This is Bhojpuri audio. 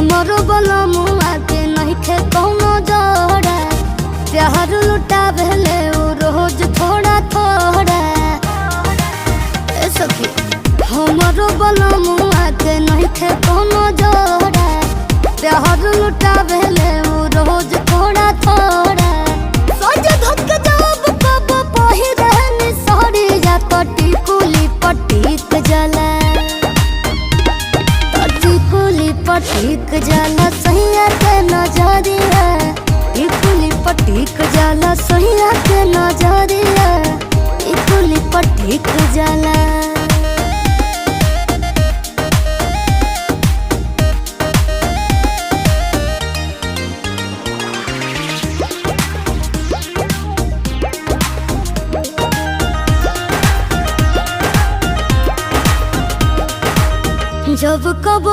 हमरो बलमुआ के नहीं थे कौनो जोड़ा, प्यार लुटा भेले उ रोज थोड़ा थोड़ा। ए सखी हमरो बलमुआ के नहीं थे कौनो जोड़ा, प्यार लुटा भेले उ रोज थोड़ा थोड़ा। सज धक जब कब पहिरन साड़ी या कटी कुली पटीक जला, पटीक जाला सैया के नजरिया, इकुली पटीक जाला सैया के नजरिया, इकुली पटीक जाला। जब कब